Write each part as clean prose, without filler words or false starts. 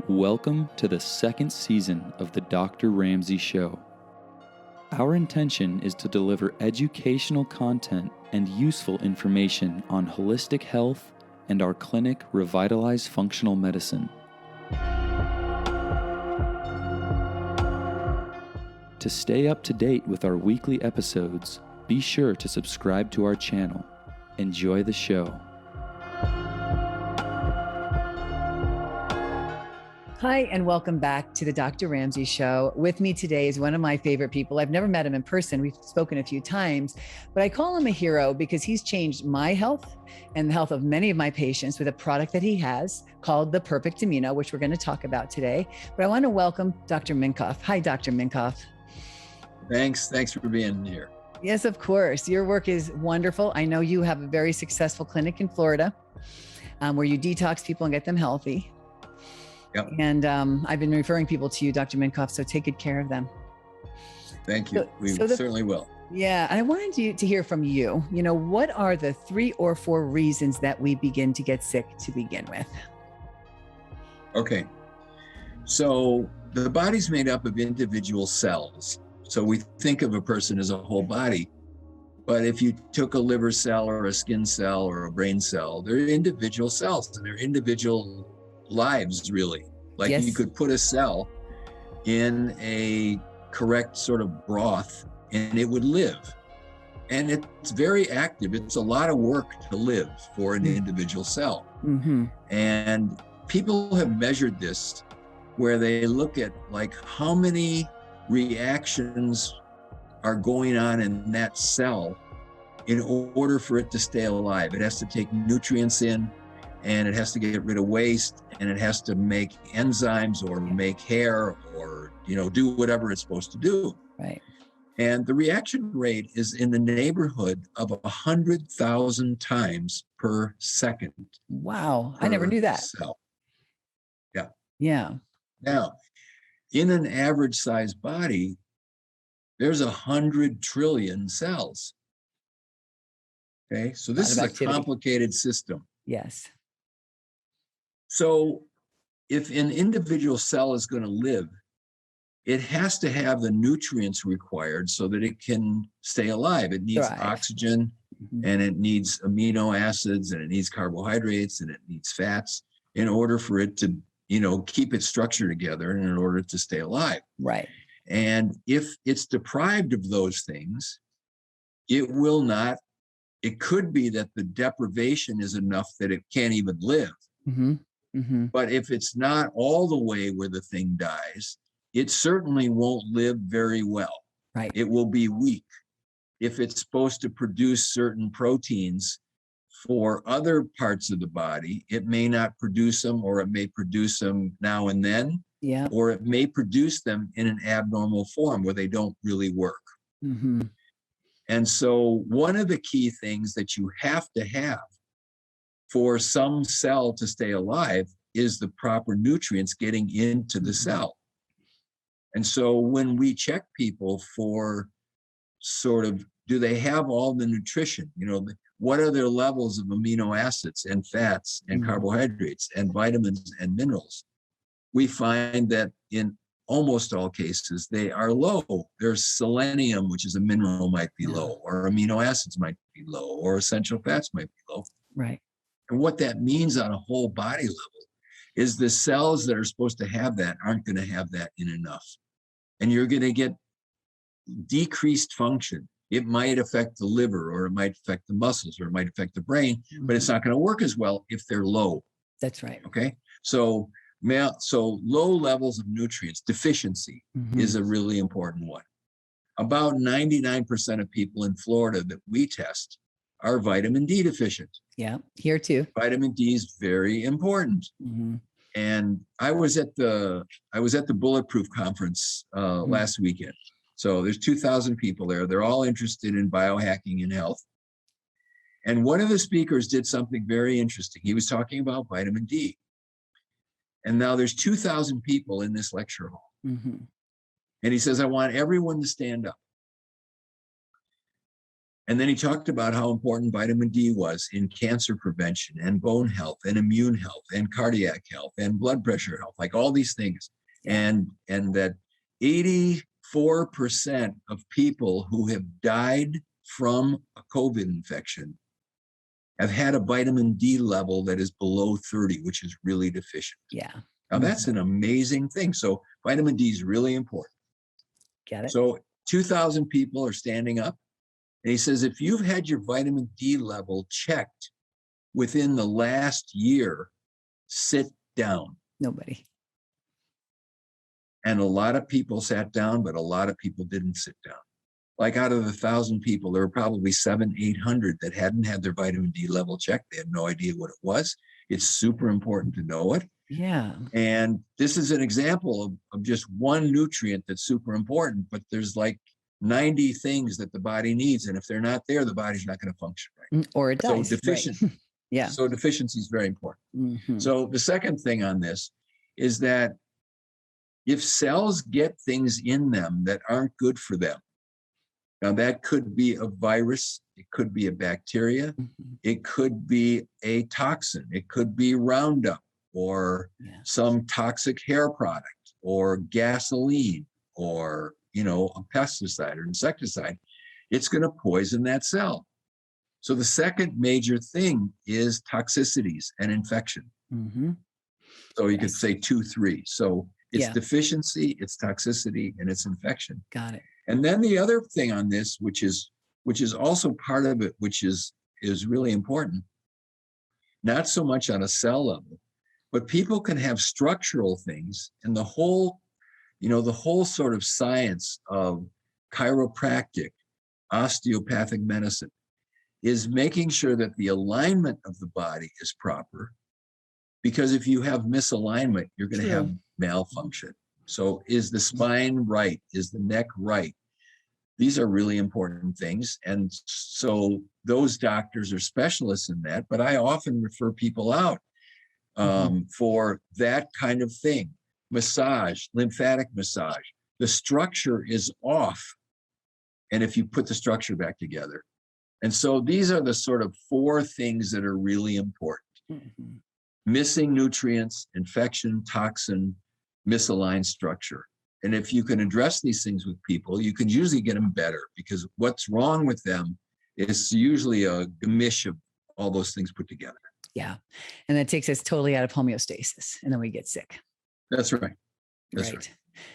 Welcome to the second season of the Dr. Ramsey Show. Our intention is to deliver educational content and useful information on holistic health and our clinic, Revitalize Functional Medicine. To stay up to date with our weekly episodes, be sure to subscribe to our channel. Enjoy the show. Hi, and welcome back to the Dr. Ramsey Show. With me today is one of my favorite people. I've never met him in person. We've spoken a few times, but I call him a hero because he's changed my health and the health of many of my patients with a product that he has called the Perfect Amino, which we're going to talk about today. But I want to welcome Dr. Minkoff. Hi, Dr. Minkoff. Thanks for being here. Yes, of course. Your work is wonderful. I know you have a very successful clinic in Florida where you detox people and get them healthy. Yep. And I've been referring people to you, Dr. Minkoff, so take good care of them. Thank you. We certainly will. Yeah. And I wanted to hear from you. You know, what are the 3 or 4 reasons that we begin to get sick to begin with? Okay. So the body's made up of individual cells. So we think of a person as a whole body. But if you took a liver cell or a skin cell or a brain cell, they're individual cells and they're individual lives, really. Like Yes. You could put a cell in a correct sort of broth and it would live. And it's very active. It's a lot of work to live for an individual cell. Mm-hmm. And people have measured this where they look at like how many reactions are going on in that cell in order for it to stay alive. It has to take nutrients in, and it has to get rid of waste, and it has to make enzymes or make hair or, do whatever it's supposed to do. Right. And the reaction rate is in the neighborhood of 100,000 times per second. Wow. I never knew that. Cell. Yeah. Yeah. Now, in an average sized body, there's 100 trillion cells. Okay. So this is a complicated system. Yes. So if an individual cell is going to live, it has to have the nutrients required so that it can stay alive. It needs oxygen, and it needs amino acids, and it needs carbohydrates, and it needs fats in order for it to, keep its structure together and in order to stay alive. Right. And if it's deprived of those things, it will not. It could be that the deprivation is enough that it can't even live. Mm-hmm. Mm-hmm. But if it's not all the way where the thing dies, it certainly won't live very well. Right. It will be weak. If it's supposed to produce certain proteins for other parts of the body, it may not produce them, or it may produce them now and then, or it may produce them in an abnormal form where they don't really work. Mm-hmm. And so one of the key things that you have to have for some cell to stay alive is the proper nutrients getting into the cell. And so when we check people for sort of, do they have all the nutrition? What are their levels of amino acids and fats and carbohydrates and vitamins and minerals? We find that in almost all cases, they are low. There's selenium, which is a mineral, might be low, or amino acids might be low, or essential fats might be low. Right. And what that means on a whole body level is the cells that are supposed to have that aren't going to have that in enough. And you're going to get decreased function. It might affect the liver, or it might affect the muscles, or it might affect the brain, but it's not going to work as well if they're low. That's right. Okay. So low levels of nutrients, deficiency is a really important one. About 99% of people in Florida that we test are vitamin D deficient. Yeah, here too. Vitamin D is very important. Mm-hmm. And I was at the Bulletproof conference last weekend. So there's 2,000 people there. They're all interested in biohacking and health. And one of the speakers did something very interesting. He was talking about vitamin D. And now there's 2,000 people in this lecture hall. Mm-hmm. And he says, I want everyone to stand up. And then he talked about how important vitamin D was in cancer prevention and bone health and immune health and cardiac health and blood pressure health, like all these things. And that 84% of people who have died from a COVID infection have had a vitamin D level that is below 30, which is really deficient. Yeah. Now that's an amazing thing. So vitamin D is really important. Get it? So 2,000 people are standing up. And he says, if you've had your vitamin D level checked within the last year, sit down. Nobody. And a lot of people sat down, but a lot of people didn't sit down. Like out of the 1,000 people, there were probably 800 that hadn't had their vitamin D level checked. They had no idea what it was. It's super important to know it. Yeah. And this is an example of just one nutrient that's super important, but there's like 90 things that the body needs. And if they're not there, the body's not going to function right. Or it dies. So deficient. Right. Yeah. So deficiency is very important. Mm-hmm. So the second thing on this is that if cells get things in them that aren't good for them, now that could be a virus, it could be a bacteria, it could be a toxin, it could be Roundup or some toxic hair product or gasoline or a pesticide or insecticide, it's going to poison that cell. So the second major thing is toxicities and infection. Mm-hmm. So you could say 2, 3. So it's deficiency, it's toxicity, and it's infection. Got it. And then the other thing on this, which is also part of it, which is really important, not so much on a cell level, but people can have structural things, and the whole sort of science of chiropractic, osteopathic medicine is making sure that the alignment of the body is proper. Because if you have misalignment, you're going to have malfunction. So is the spine right? Is the neck right? These are really important things. And so those doctors are specialists in that, but I often refer people out for that kind of thing. Massage, lymphatic massage. The structure is off. And if you put the structure back together. And so these are the sort of 4 things that are really important. Mm-hmm. Missing nutrients, infection, toxin, misaligned structure. And if you can address these things with people, you can usually get them better, because what's wrong with them is usually a gamish of all those things put together. Yeah. And that takes us totally out of homeostasis, and then we get sick. That's right. That's right.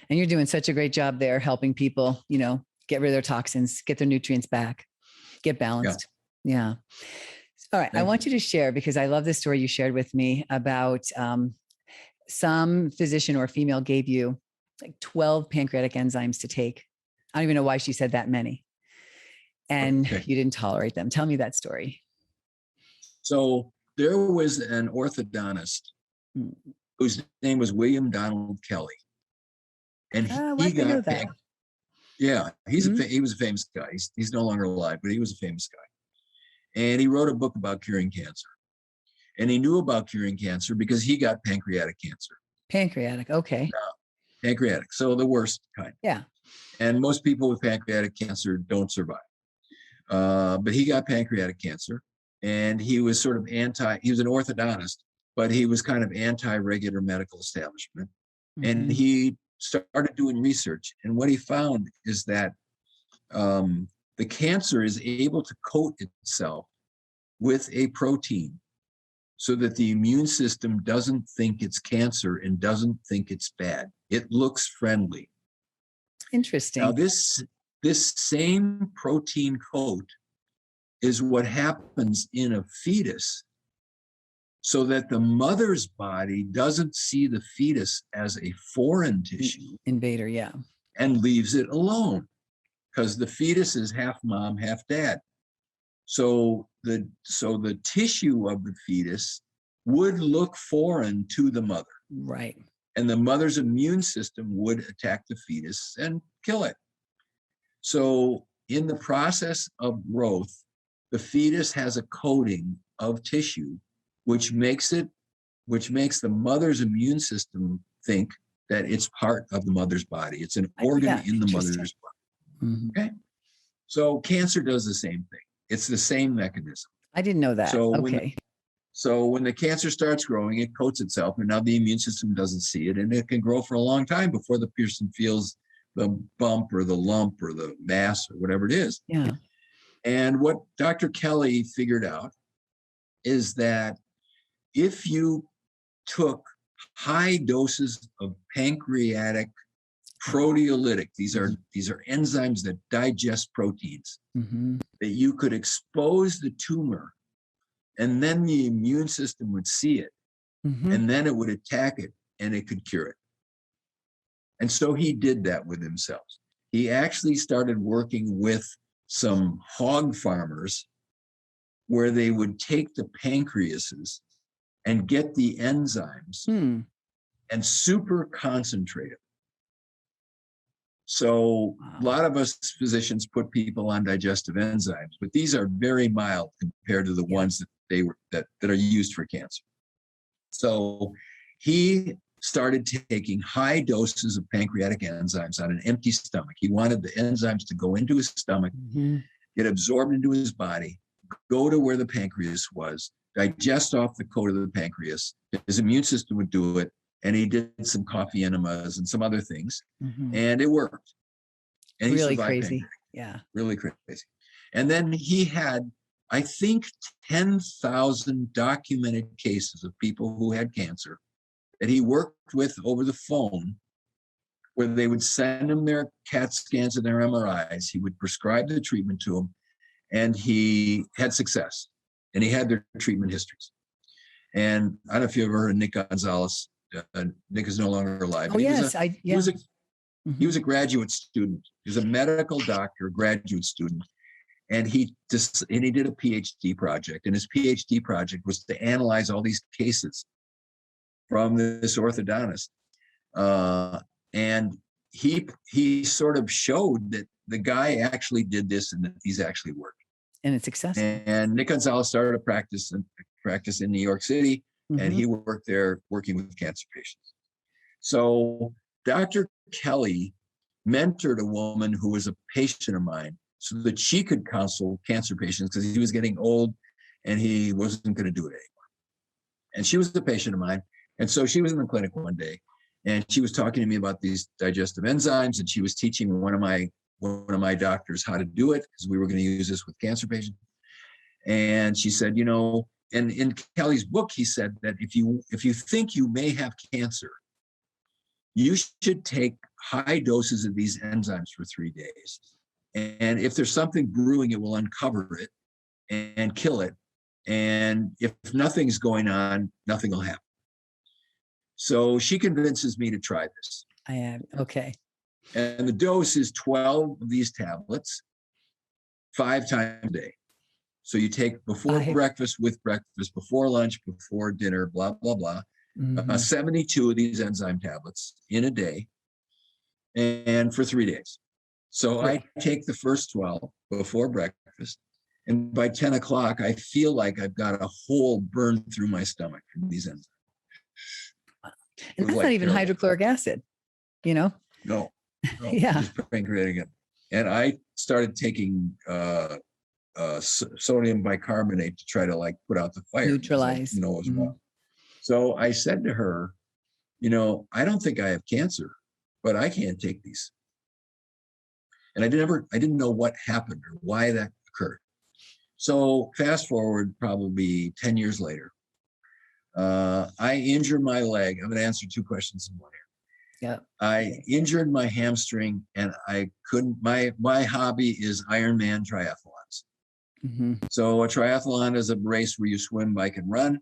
And you're doing such a great job there, helping people, get rid of their toxins, get their nutrients back, get balanced. Yeah. All right. I want you to share, because I love this story you shared with me about some physician or female gave you like 12 pancreatic enzymes to take. I don't even know why she said that many. And you didn't tolerate them. Tell me that story. So there was an orthodontist whose name was William Donald Kelly. And he got that. Yeah, he was a famous guy. He's no longer alive, but he was a famous guy. And he wrote a book about curing cancer. And he knew about curing cancer because he got pancreatic cancer. Pancreatic, okay. Pancreatic, so the worst kind. Yeah. And most people with pancreatic cancer don't survive. But he got pancreatic cancer, and he was sort of he was an orthodontist, but he was kind of anti-regular medical establishment. Mm-hmm. And he started doing research. And what he found is that the cancer is able to coat itself with a protein so that the immune system doesn't think it's cancer and doesn't think it's bad. It looks friendly. Interesting. Now, this same protein coat is what happens in a fetus, so that the mother's body doesn't see the fetus as a foreign tissue. Invader, yeah. And leaves it alone, because the fetus is half mom, half dad. So the tissue of the fetus would look foreign to the mother. Right. And the mother's immune system would attack the fetus and kill it. So in the process of growth, the fetus has a coating of tissue, which makes the mother's immune system think that it's part of the mother's body. It's an organ in the mother's body. Mm-hmm. Okay. So cancer does the same thing. It's the same mechanism. I didn't know that. So Okay. when the cancer starts growing, it coats itself, and now the immune system doesn't see it, and it can grow for a long time before the person feels the bump or the lump or the mass or whatever it is. Yeah. And what Dr. Kelly figured out is that if you took high doses of pancreatic proteolytic, these are enzymes that digest proteins, that you could expose the tumor, and then the immune system would see it, and then it would attack it, and it could cure it. And so he did that with himself. He actually started working with some hog farmers where they would take the pancreases and get the enzymes and super concentrate them. So a lot of us physicians put people on digestive enzymes, but these are very mild compared to the ones that are used for cancer. So he started taking high doses of pancreatic enzymes on an empty stomach. He wanted the enzymes to go into his stomach, get absorbed into his body, go to where the pancreas was, digest off the coat of the pancreas. His immune system would do it. And he did some coffee enemas and some other things, and it worked. And he Really survived crazy. pancreatic. Yeah. Really crazy. And then he had, I think, 10,000 documented cases of people who had cancer that he worked with over the phone, where they would send him their CAT scans and their MRIs. He would prescribe the treatment to them, and he had success. And he had their treatment histories. And I don't know if you ever heard of Nick Gonzalez. Nick is no longer alive. Oh, yes. He was a graduate student. He was a medical doctor, graduate student. And he did a PhD project. And his PhD project was to analyze all these cases from this orthodontist. And he sort of showed that the guy actually did this and that these actually worked. And it's successful. And Nick Gonzalez started a practice in New York City. And he worked there working with cancer patients. So Dr. Kelly mentored a woman who was a patient of mine so that she could counsel cancer patients, because he was getting old and he wasn't going to do it anymore. And she was a patient of mine. And so she was in the clinic one day and she was talking to me about these digestive enzymes, and she was teaching one of my doctors how to do it, because we were going to use this with cancer patients. And she said, and in Kelly's book, he said that if you think you may have cancer, you should take high doses of these enzymes for 3 days. And if there's something brewing, it will uncover it and kill it. And if nothing's going on, nothing will happen. So she convinces me to try this. I am. Okay. And the dose is 12 of these tablets, 5 times a day. So you take before breakfast, with breakfast, before lunch, before dinner, blah, blah, blah. 72 of these enzyme tablets in a day, and for 3 days. So I take the first 12 before breakfast, and by 10 o'clock, I feel like I've got a hole burned through my stomach from these enzymes. And that's not even hydrochloric acid, No. Yeah. Just pancreatic. And I started taking sodium bicarbonate to try to put out the fire. Neutralize. It was wrong. So I said to her, I don't think I have cancer, but I can't take these. And I didn't know what happened or why that occurred. So fast forward probably 10 years later, I injured my leg. I'm going to answer 2 questions in one here. Yeah. I injured my hamstring, and I couldn't. My hobby is Ironman triathlons. So a triathlon is a race where you swim, bike, and run.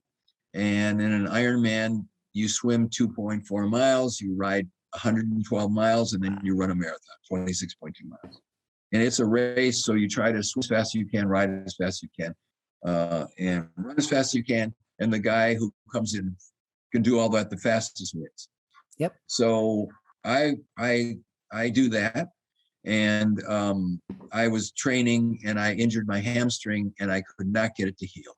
And in an Ironman, you swim 2.4 miles, you ride 112 miles, and then you run a marathon, 26.2 miles. And it's a race, so you try to swim as fast as you can, ride as fast as you can, and run as fast as you can. And the guy who comes in can do all that the fastest wins. Yep. So I do that, and I was training, and I injured my hamstring, and I could not get it to heal.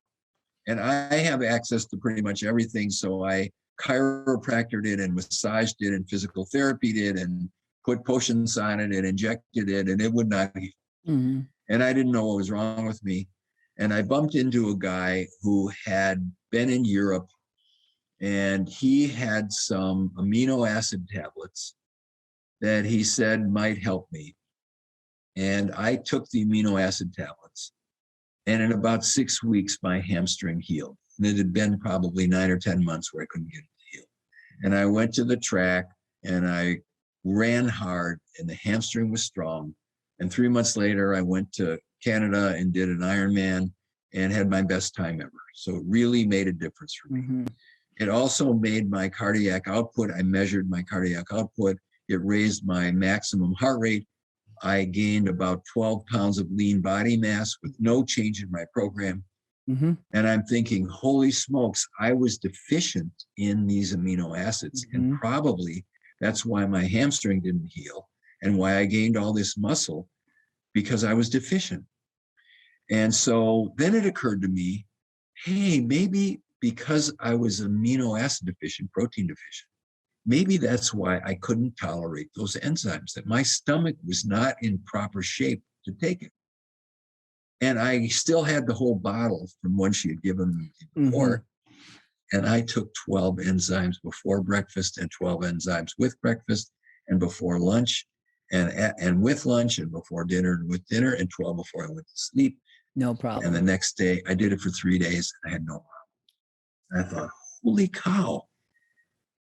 And I have access to pretty much everything, so I chiropractored it and massaged it and physical therapy it and put potions on it and injected it, and it would not heal. And I didn't know what was wrong with me. And I bumped into a guy who had been in Europe, and he had some amino acid tablets that he said might help me. And I took the amino acid tablets. And in about 6 weeks, my hamstring healed. And it had been probably 9 or 10 months where I couldn't get it to heal. And I went to the track and I ran hard, and the hamstring was strong. And 3 months later, I went to Canada and did an Ironman and had my best time ever. So it really made a difference for me. Mm-hmm. It also made my cardiac output. I measured my cardiac output. It raised my maximum heart rate. I gained about 12 pounds of lean body mass with no change in my program. Mm-hmm. And I'm thinking, holy smokes, I was deficient in these amino acids. Mm-hmm. And probably that's why my hamstring didn't heal and why I gained all this muscle, because I was deficient. And so then it occurred to me, hey, maybe because I was amino acid deficient, protein deficient, maybe that's why I couldn't tolerate those enzymes, that my stomach was not in proper shape to take it. And I still had the whole bottle from one she had given me before. Mm-hmm. And I took 12 enzymes before breakfast and 12 enzymes with breakfast and before lunch and with lunch and before dinner and with dinner, and 12 before I went to sleep. No problem. And the next day I did it for 3 days and I had no problem. I thought, holy cow.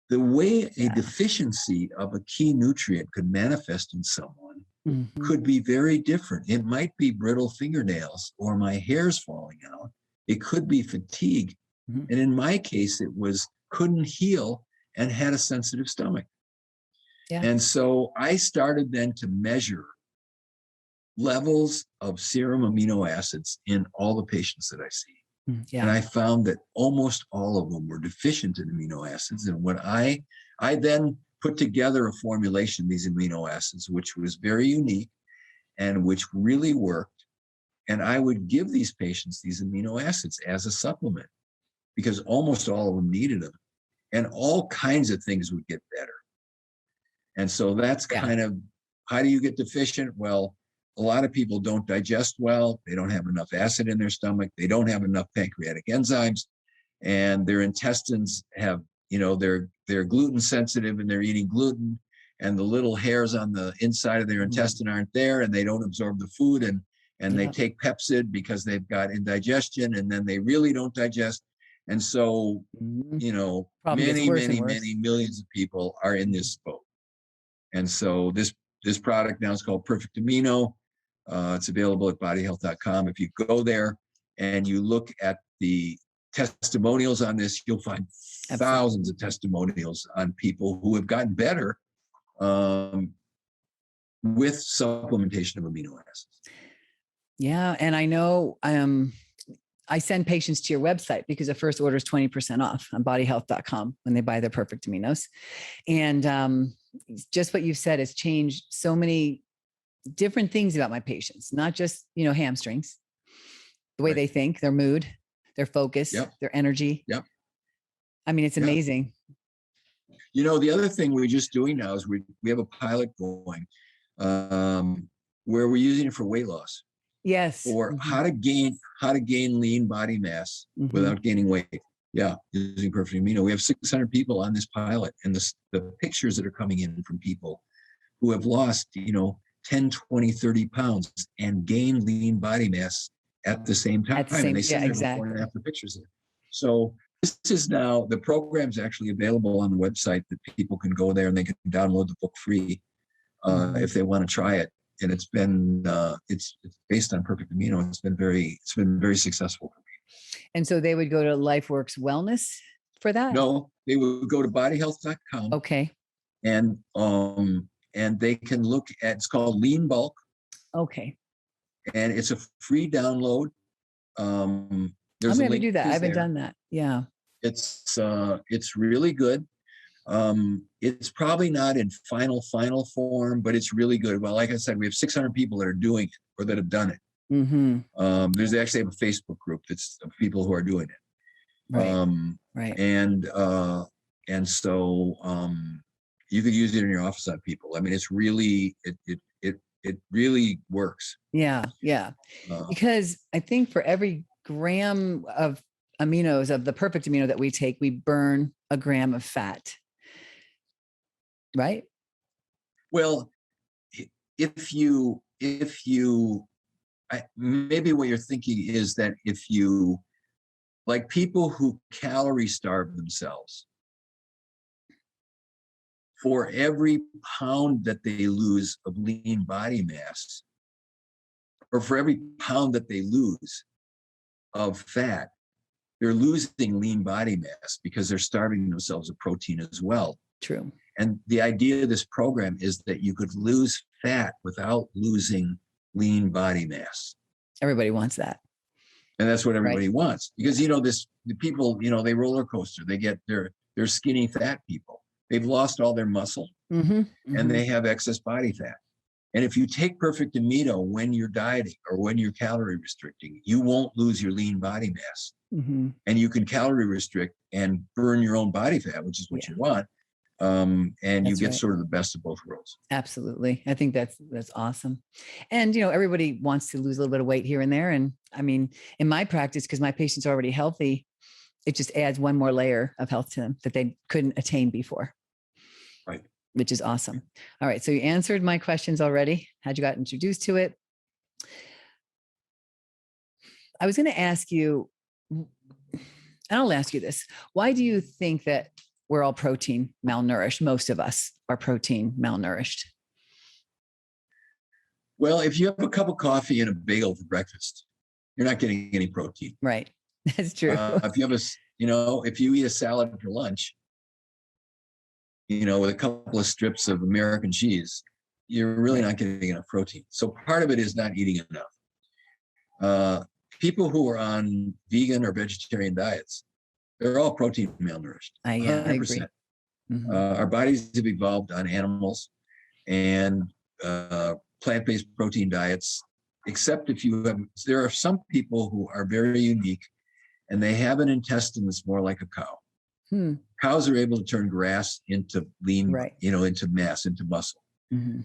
The way a deficiency of a key nutrient could manifest in someone mm-hmm. could be very different. It might be brittle fingernails or my hair's falling out. It could be fatigue. Mm-hmm. And in my case, it was couldn't heal and had a sensitive stomach. Yeah. And so I started then to measure levels of serum amino acids in all the patients that I see. Yeah. And I found that almost all of them were deficient in amino acids. And when I then put together a formulation of these amino acids, which was very unique and which really worked, and I would give these patients these amino acids as a supplement because almost all of them needed them, and all kinds of things would get better. And so that's kind of, how do you get deficient? Well, a lot of people don't digest well. They don't have enough acid in their stomach. They don't have enough pancreatic enzymes, and their intestines have, they're gluten sensitive and they're eating gluten, and the little hairs on the inside of their intestine aren't there, and they don't absorb the food, and they take Pepsid because they've got indigestion, and then they really don't digest. And so, many millions of people are in this boat. And so this product now is called Perfect Amino. It's available at BodyHealth.com. If you go there and you look at the testimonials on this, you'll find thousands of testimonials on people who have gotten better with supplementation of amino acids. Yeah. And I know I send patients to your website because the first order is 20% off on BodyHealth.com when they buy their Perfect Aminos. And just what you've said has changed so many different things about my patients, not just, hamstrings, the way they think, their mood, their focus, their energy. Yep. I mean, it's amazing. The other thing we're just doing now is we have a pilot going where we're using it for weight loss. Yes. Or how to gain lean body mass without gaining weight. Yeah, using Perfect Amino. We have 600 people on this pilot, and the pictures that are coming in from people who have lost, 10, 20, 30 pounds and gained lean body mass at the same time. And they send before and after pictures there. So this is now, the program's actually available on the website that people can go there and they can download the book free if they want to try it. And it's been, it's based on Perfect Amino. It's been very successful for me. And so they would go to LifeWorks Wellness for that? No, they would go to BodyHealth.com. Okay. And they can look at, it's called Lean Bulk. Okay. And it's a free download. I'm going to do that. I haven't done that. Yeah. It's really good. It's probably not in final form, but it's really good. Well, like I said, we have 600 people that are doing it or that have done it. Mm-hmm. There's actually a Facebook group that's of people who are doing it. Right. And so you could use it in your office on people. I mean, it's really, it really works. Yeah. Yeah. Because I think for every gram of aminos, of the perfect amino that we take, we burn a gram of fat. Right? Well, maybe what you're thinking is that if you, like people who calorie starve themselves, for every pound that they lose of lean body mass, or for every pound that they lose of fat, they're losing lean body mass because they're starving themselves of protein as well. True. And the idea of this program is that you could lose fat without losing lean body mass. Everybody wants that. And that's what everybody wants, because, the people, they roller coaster, they're skinny fat people. They've lost all their muscle and they have excess body fat. And if you take perfect amino when you're dieting or when you're calorie restricting, you won't lose your lean body mass. And you can calorie restrict and burn your own body fat, which is what you want. And you get sort of the best of both worlds. Absolutely. I think that's awesome. And, everybody wants to lose a little bit of weight here and there. And I mean, in my practice, because my patients are already healthy, it just adds one more layer of health to them that they couldn't attain before. Right. Which is awesome. All right. So you answered my questions already. How'd you got introduced to it? I was going to ask you, and I'll ask you this. Why do you think that we're all protein malnourished? Most of us are protein malnourished. Well, if you have a cup of coffee and a bagel for breakfast, you're not getting any protein. Right. That's true. If you have if you eat a salad for lunch, with a couple of strips of American cheese, you're really not getting enough protein. So part of it is not eating enough. People who are on vegan or vegetarian diets, they're all protein malnourished. 100%. I agree. Our bodies have evolved on animals and plant-based protein diets, except there are some people who are very unique and they have an intestine that's more like a cow. Cows are able to turn grass into lean, into mass, into muscle.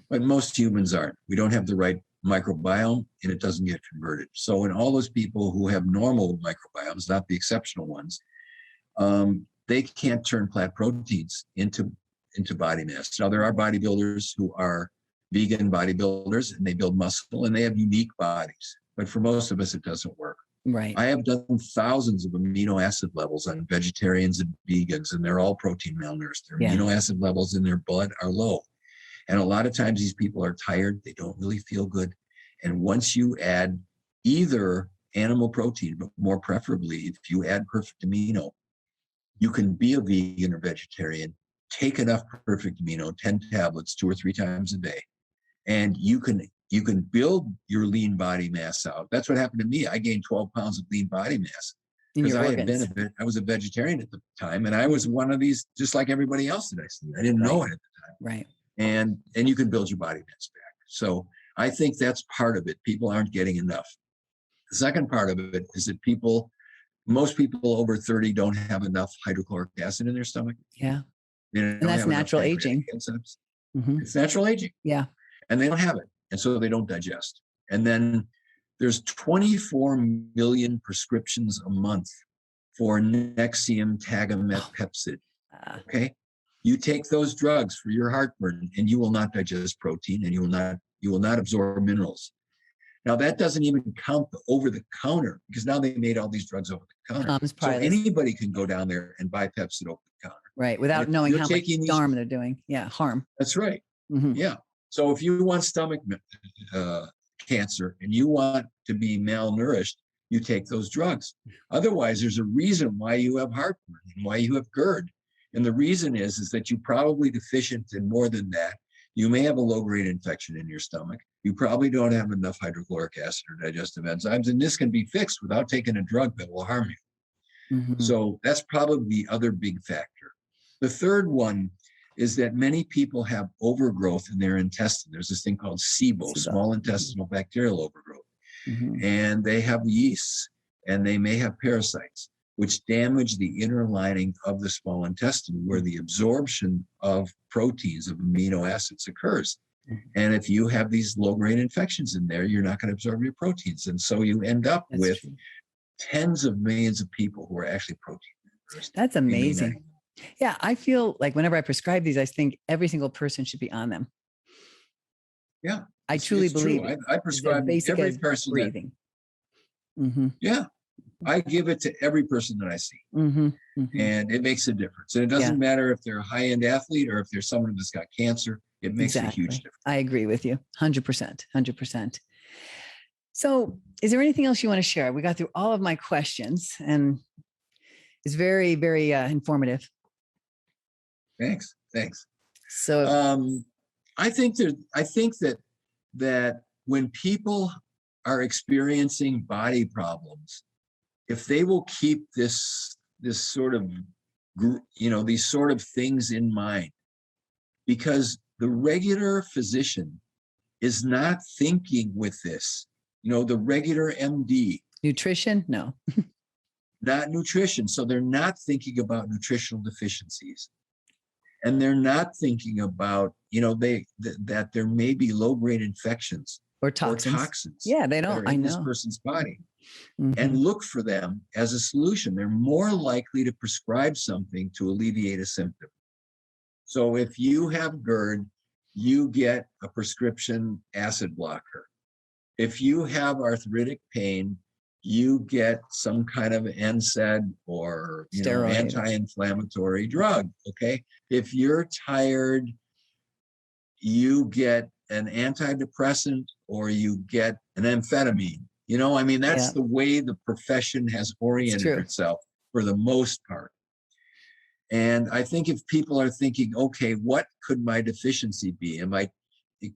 But most humans aren't. We don't have the right microbiome and it doesn't get converted. So in all those people who have normal microbiomes, not the exceptional ones, they can't turn plant proteins into body mass. Now, there are bodybuilders who are vegan bodybuilders and they build muscle and they have unique bodies. But for most of us, it doesn't work. Right. I have done thousands of amino acid levels on vegetarians and vegans, and they're all protein malnourished. Their amino acid levels in their blood are low. And a lot of times these people are tired. They don't really feel good. And once you add either animal protein, but more preferably, if you add perfect amino, you can be a vegan or vegetarian, take enough perfect amino, 10 tablets 2 or 3 times a day, and you can build your lean body mass out. That's what happened to me. I gained 12 pounds of lean body mass because I was a vegetarian at the time, and I was one of these, just like everybody else that I see. I didn't know it at the time. Right. And you can build your body mass back. So I think that's part of it. People aren't getting enough. The second part of it is that most people over 30 don't have enough hydrochloric acid in their stomach. Yeah. And that's natural aging. It's natural aging. Yeah. And they don't have it. And so they don't digest. And then there's 24 million prescriptions a month for Nexium, Tagamet, Pepcid. Okay. You take those drugs for your heartburn and you will not digest protein and you will not absorb minerals. Now that doesn't even count the over the counter, because now they made all these drugs over the counter. So anybody can go down there and buy Pepcid over the counter. Right. Without knowing how much harm they're doing. Yeah. Harm. That's right. Yeah. So if you want stomach cancer and you want to be malnourished, you take those drugs. Otherwise, there's a reason why you have heartburn and why you have GERD. And the reason is that you're probably deficient in more than that. You may have a low-grade infection in your stomach. You probably don't have enough hydrochloric acid or digestive enzymes, and this can be fixed without taking a drug that will harm you. So that's probably the other big factor. The third one is that many people have overgrowth in their intestine. There's this thing called SIBO, small intestinal bacterial overgrowth. And they have yeasts and they may have parasites, which damage the inner lining of the small intestine where the absorption of proteins, of amino acids occurs. And if you have these low-grade infections in there, you're not going to absorb your proteins. And so you end up with tens of millions of people who are actually protein diverse. That's amazing. Yeah, I feel like whenever I prescribe these, I think every single person should be on them. Yeah. I truly believe true. I prescribe every person breathing. Yeah. I give it to every person that I see. And it makes a difference. And it doesn't matter if they're a high-end athlete or if they're someone that's got cancer. It makes a huge difference. I agree with you. 100%. So is there anything else you want to share? We got through all of my questions and it's very, very informative. Thanks. So I think that when people are experiencing body problems, if they will keep this sort of, these sort of things in mind, because the regular physician is not thinking with this, the regular MD. Nutrition? No. Not nutrition. So they're not thinking about nutritional deficiencies. And they're not thinking about, that there may be low-grade infections or toxins. Yeah, they don't. That are in this person's body. And look for them as a solution. They're more likely to prescribe something to alleviate a symptom. So if you have GERD, you get a prescription acid blocker. If you have arthritic pain, you get some kind of NSAID or anti-inflammatory drug. Okay. If you're tired, you get an antidepressant or you get an amphetamine. That's the way the profession has oriented itself for the most part. And I think if people are thinking, okay, what could my deficiency be?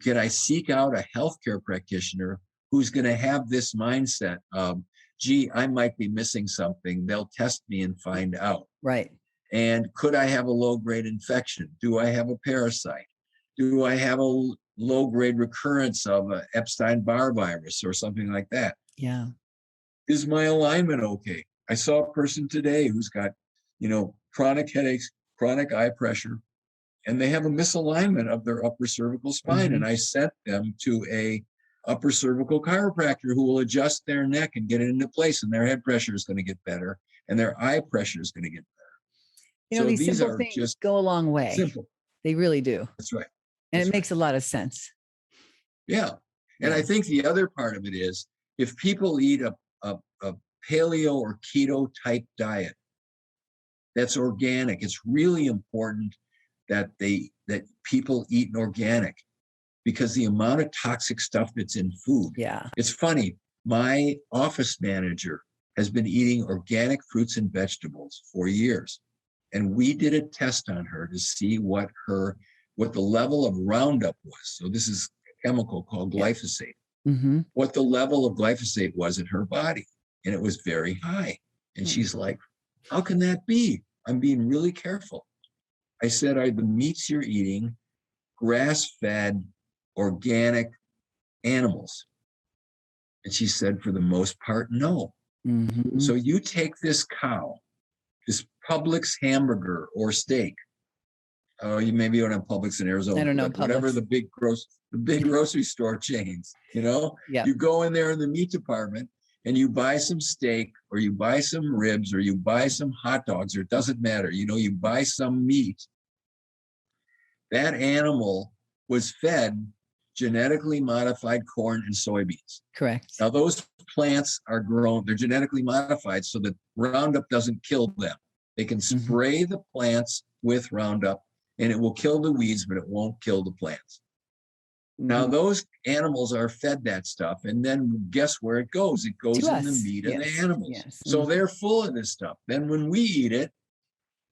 Could I seek out a healthcare practitioner who's going to have this mindset of, gee, I might be missing something. They'll test me and find out. Right. And could I have a low-grade infection? Do I have a parasite? Do I have a low-grade recurrence of a Epstein-Barr virus or something like that? Yeah. Is my alignment okay? I saw a person today who's got, chronic headaches, chronic eye pressure, and they have a misalignment of their upper cervical spine. And I sent them to a upper cervical chiropractor who will adjust their neck and get it into place, and their head pressure is going to get better and their eye pressure is going to get better. So these simple things just go a long way. Simple. They really do. That's right. And it makes a lot of sense. Yeah. And I think the other part of it is if people eat a paleo or keto type diet that's organic, it's really important that people eat an organic, because the amount of toxic stuff that's in food. Yeah. It's funny. My office manager has been eating organic fruits and vegetables for years. And we did a test on her to see what the level of Roundup was. So this is a chemical called glyphosate. What the level of glyphosate was in her body. And it was very high. And she's like, how can that be? I'm being really careful. I said, are the meats you're eating grass-fed, organic animals? And she said, for the most part, no. So you take this cow, this Publix hamburger or steak. Oh, you maybe don't have Publix in Arizona. I don't know. Whatever the big grocery store chains, you go in there in the meat department and you buy some steak or you buy some ribs or you buy some hot dogs, or it doesn't matter. You buy some meat. That animal was fed genetically modified corn and soybeans. Correct. Now those plants are grown, they're genetically modified so that Roundup doesn't kill them. They can spray the plants with Roundup and it will kill the weeds, but it won't kill the plants. Now those animals are fed that stuff, and then guess where it goes? It goes in the meat of the animals. So they're full of this stuff. Then when we eat it,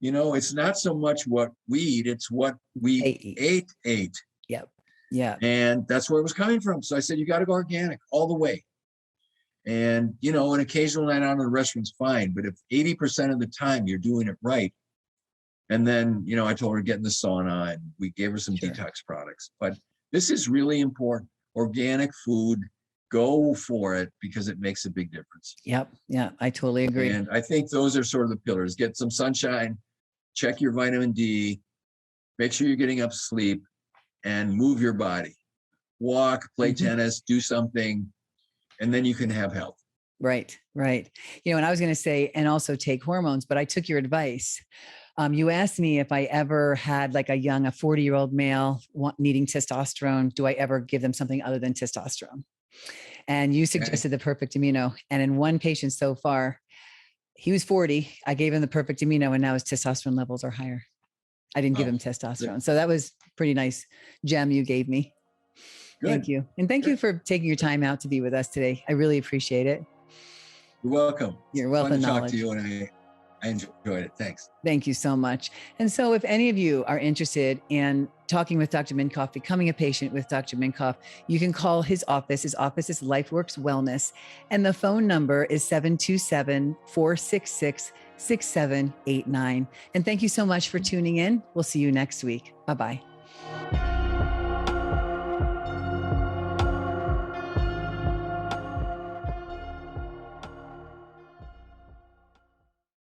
it's not so much what we eat, it's what we ate. Yep. Yeah. And that's where it was coming from. So I said, you got to go organic all the way. And, an occasional night out in the restaurant's fine. But if 80% of the time you're doing it right, and then, I told her to get in the sauna and we gave her some detox products. But this is really important. Organic food, go for it because it makes a big difference. Yep. Yeah, I totally agree. And I think those are sort of the pillars. Get some sunshine, check your vitamin D, make sure you're getting enough sleep, and move your body. walk, play Mhm. tennis, do something, and then you can have health. Right, right. And I was going to say, and also take hormones, but I took your advice. You asked me if I ever had like a 40-year-old male needing testosterone, do I ever give them something other than testosterone? And you suggested the perfect amino. And in one patient so far, he was 40. I gave him the perfect amino and now his testosterone levels are higher. I didn't give him testosterone. So that was pretty nice gem you gave me. Good. Thank you. And thank you for taking your time out to be with us today. I really appreciate it. You're welcome. Your wealth of knowledge. Talk to you, and I enjoyed it. Thanks. Thank you so much. And so if any of you are interested in talking with Dr. Minkoff, becoming a patient with Dr. Minkoff, you can call his office. His office is LifeWorks Wellness. And the phone number is 727-466-6789. And thank you so much for tuning in. We'll see you next week. Bye-bye.